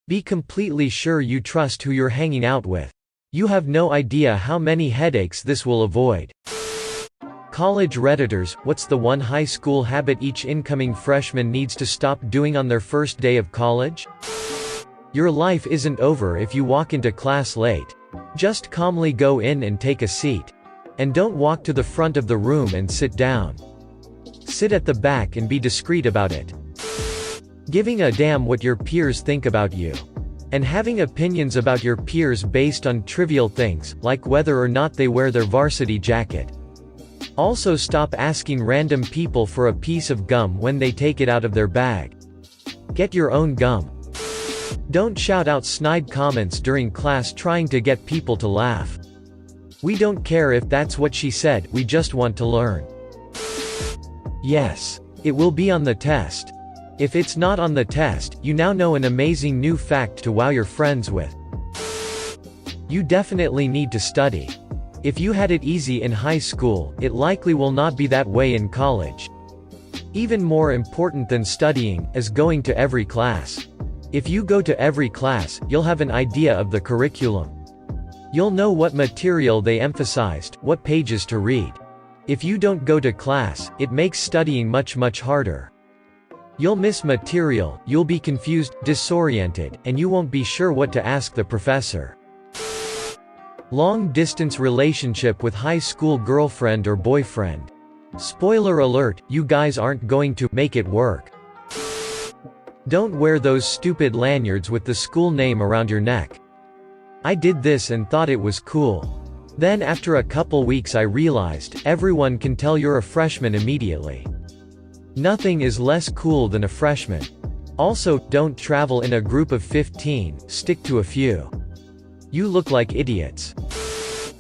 Be completely sure you trust who you're hanging out with. You have no idea how many headaches this will avoid. College Redditors, what's the one high school habit each incoming freshman needs to stop doing on their first day of college? Your life isn't over if you walk into class late. Just calmly go in and take a seat. And don't walk to the front of the room and sit down. Sit at the back and be discreet about it. Giving a damn what your peers think about you. And having opinions about your peers based on trivial things, like whether or not they wear their varsity jacket. Also stop asking random people for a piece of gum when they take it out of their bag. Get your own gum. Don't shout out snide comments during class trying to get people to laugh. We don't care if that's what she said, we just want to learn. Yes. It will be on the test. If it's not on the test, you now know an amazing new fact to wow your friends with. You definitely need to study. If you had it easy in high school, it likely will not be that way in college. Even more important than studying, is going to every class. If you go to every class, you'll have an idea of the curriculum. You'll know what material they emphasized, what pages to read. If you don't go to class, it makes studying much harder. You'll miss material, you'll be confused, disoriented, and you won't be sure what to ask the professor. Long-distance relationship with high school girlfriend or boyfriend. Spoiler alert, you guys aren't going to make it work. Don't wear those stupid lanyards with the school name around your neck. I did this and thought it was cool. Then after a couple weeks I realized, everyone can tell you're a freshman immediately. Nothing is less cool than a freshman. Also, don't travel in a group of 15, stick to a few. You look like idiots.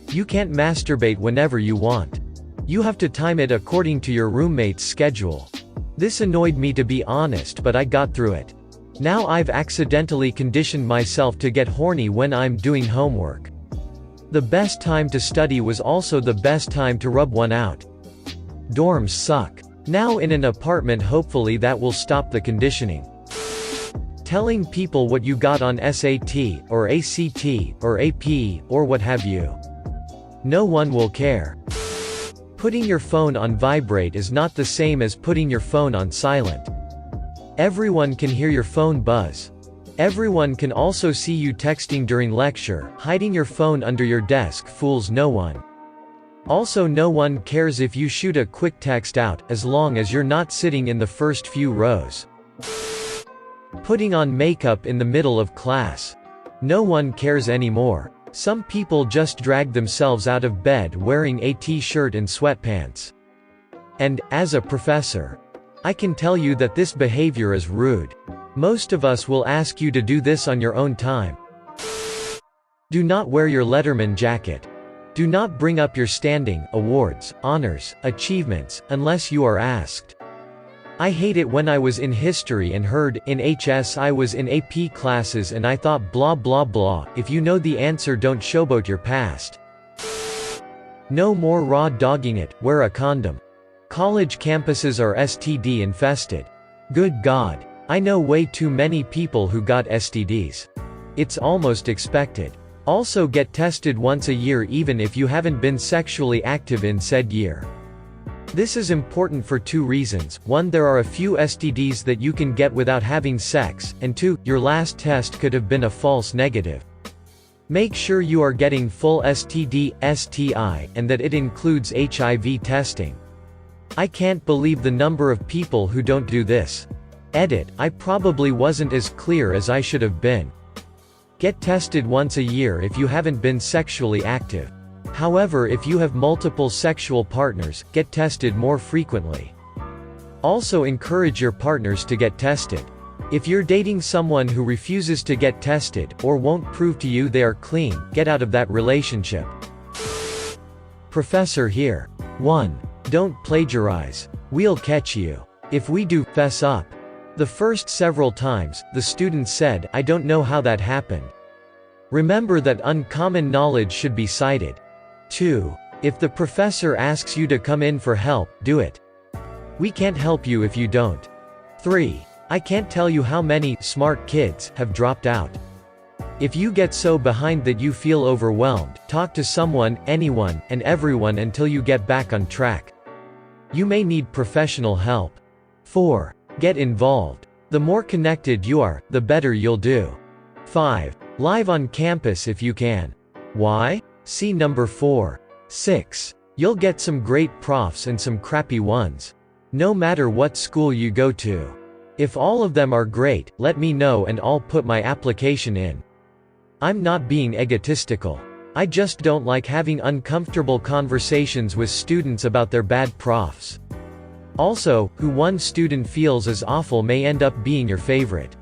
You can't masturbate whenever you want. You have to time it according to your roommate's schedule. This annoyed me to be honest, but I got through it. Now I've accidentally conditioned myself to get horny when I'm doing homework. The best time to study was also the best time to rub one out. Dorms suck. Now in an apartment, hopefully that will stop the conditioning. Telling people what you got on SAT, or ACT, or AP, or what have you. No one will care. Putting your phone on vibrate is not the same as putting your phone on silent. Everyone can hear your phone buzz. Everyone can also see you texting during lecture. Hiding your phone under your desk fools no one. Also, no one cares if you shoot a quick text out, as long as you're not sitting in the first few rows. Putting on makeup in the middle of class. No one cares anymore. Some people just drag themselves out of bed wearing a t-shirt and sweatpants. And, as a professor, I can tell you that this behavior is rude. Most of us will ask you to do this on your own time. Do not wear your Letterman jacket. Do not bring up your standing, awards, honors, achievements, unless you are asked. I hate it when I was in history and heard, in HS I was in AP classes and I thought blah blah blah, if you know the answer don't showboat your past. No more raw dogging it, wear a condom. College campuses are STD infested. Good God. I know way too many people who got STDs. It's almost expected. Also get tested once a year even if you haven't been sexually active in said year. This is important for two reasons. One, there are a few STDs that you can get without having sex, and two, your last test could have been a false negative. Make sure you are getting full STD, STI, and that it includes HIV testing. I can't believe the number of people who don't do this. Edit, I probably wasn't as clear as I should have been. Get tested once a year if you haven't been sexually active. However, if you have multiple sexual partners, get tested more frequently. Also encourage your partners to get tested. If you're dating someone who refuses to get tested, or won't prove to you they are clean, get out of that relationship. Professor here. 1. Don't plagiarize. We'll catch you. If we do, fess up. The first several times, the student said, I don't know how that happened. Remember that uncommon knowledge should be cited. 2. If the professor asks you to come in for help, do it. We can't help you if you don't. 3. I can't tell you how many smart kids have dropped out. If you get so behind that you feel overwhelmed, talk to someone, anyone, and everyone until you get back on track. You may need professional help. 4. Get involved. The more connected you are, the better you'll do. 5. Live on campus if you can. Why? See number 4. 6. You'll get some great profs and some crappy ones. No matter what school you go to. If all of them are great, let me know and I'll put my application in. I'm not being egotistical. I just don't like having uncomfortable conversations with students about their bad profs. Also, who one student feels is awful may end up being your favorite.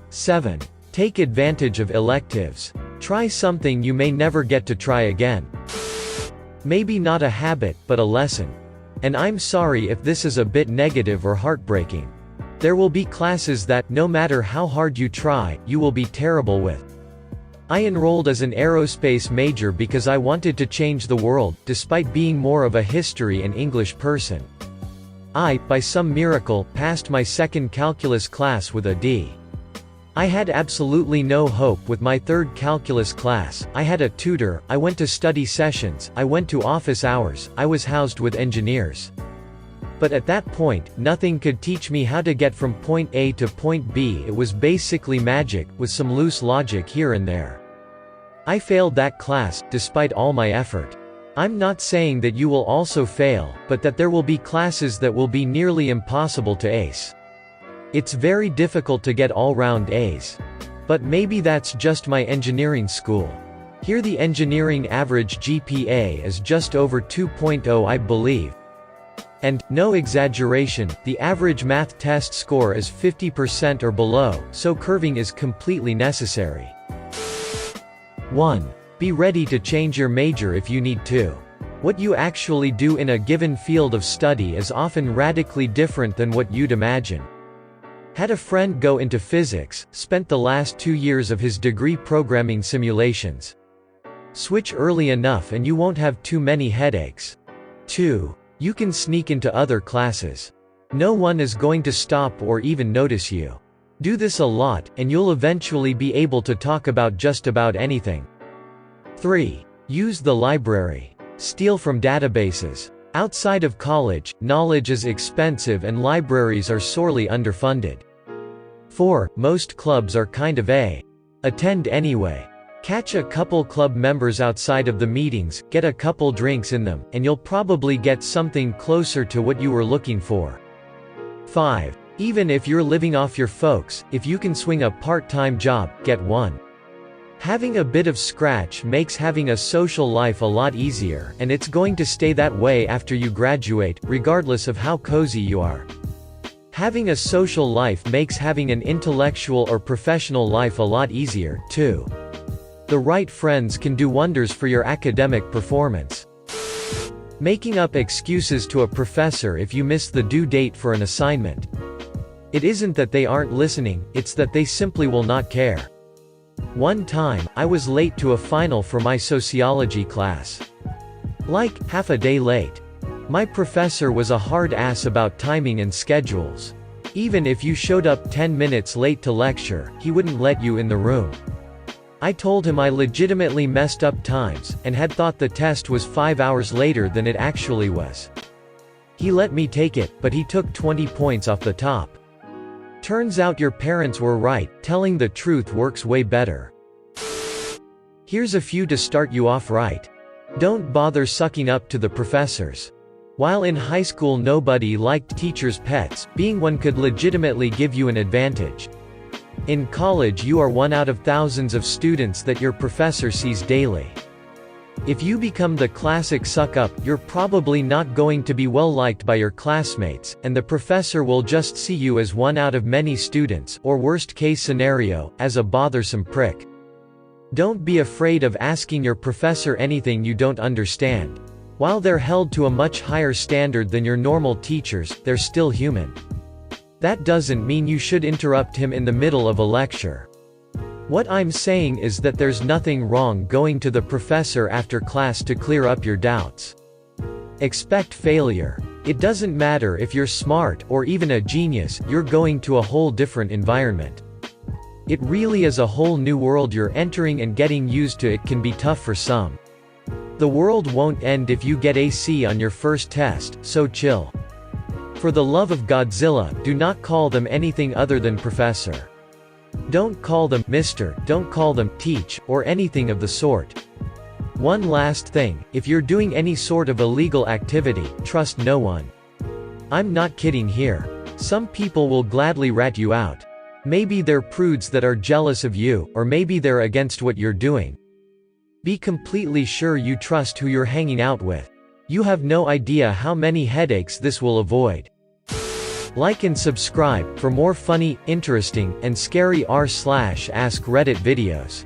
7. Take advantage of electives. Try something you may never get to try again. Maybe not a habit, but a lesson. And I'm sorry if this is a bit negative or heartbreaking. There will be classes that, no matter how hard you try, you will be terrible with. I enrolled as an aerospace major because I wanted to change the world, despite being more of a history and English person. I, by some miracle, passed my second calculus class with a D. I had absolutely no hope with my third calculus class. I had a tutor, I went to study sessions, I went to office hours, I was housed with engineers. But at that point, nothing could teach me how to get from point A to point B. It was basically magic, with some loose logic here and there. I failed that class, despite all my effort. I'm not saying that you will also fail, but that there will be classes that will be nearly impossible to ace. It's very difficult to get all-round A's. But maybe that's just my engineering school. Here the engineering average GPA is just over 2.0, I believe. And, no exaggeration, the average math test score is 50% or below, so curving is completely necessary. 1. Be ready to change your major if you need to. What you actually do in a given field of study is often radically different than what you'd imagine. Had a friend go into physics, spent the last 2 years of his degree programming simulations. Switch early enough and you won't have too many headaches. 2. You can sneak into other classes. No one is going to stop or even notice you. Do this a lot, and you'll eventually be able to talk about just about anything. 3. Use the library. Steal from databases. Outside of college, knowledge is expensive and libraries are sorely underfunded. 4. Most clubs are kind of attend anyway. Catch a couple club members outside of the meetings, get a couple drinks in them, and you'll probably get something closer to what you were looking for. 5. Even if you're living off your folks, if you can swing a part-time job, get one. Having a bit of scratch makes having a social life a lot easier, and it's going to stay that way after you graduate, regardless of how cozy you are. Having a social life makes having an intellectual or professional life a lot easier, too. The right friends can do wonders for your academic performance. Making up excuses to a professor if you miss the due date for an assignment. It isn't that they aren't listening, it's that they simply will not care. One time, I was late to a final for my sociology class. Like, half a day late. My professor was a hard ass about timing and schedules. Even if you showed up 10 minutes late to lecture, he wouldn't let you in the room. I told him I legitimately messed up times, and had thought the test was 5 hours later than it actually was. He let me take it, but he took 20 points off the top. Turns out your parents were right, telling the truth works way better. Here's a few to start you off right. Don't bother sucking up to the professors. While in high school nobody liked teachers' pets, being one could legitimately give you an advantage. In college you are one out of thousands of students that your professor sees daily. If you become the classic suck-up, you're probably not going to be well liked by your classmates, and the professor will just see you as one out of many students, or worst case scenario, as a bothersome prick. Don't be afraid of asking your professor anything you don't understand. While they're held to a much higher standard than your normal teachers, they're still human. That doesn't mean you should interrupt him in the middle of a lecture. What I'm saying is that there's nothing wrong going to the professor after class to clear up your doubts. Expect failure. It doesn't matter if you're smart or even a genius, you're going to a whole different environment. It really is a whole new world you're entering, and getting used to it can be tough for some. The world won't end if you get a C on your first test, so chill. For the love of Godzilla, do not call them anything other than Professor. Don't call them Mr., don't call them Teach, or anything of the sort. One last thing, if you're doing any sort of illegal activity, trust no one. I'm not kidding here. Some people will gladly rat you out. Maybe they're prudes that are jealous of you, or maybe they're against what you're doing. Be completely sure you trust who you're hanging out with. You have no idea how many headaches this will avoid. Like and subscribe for more funny, interesting, and scary r/ask Reddit videos.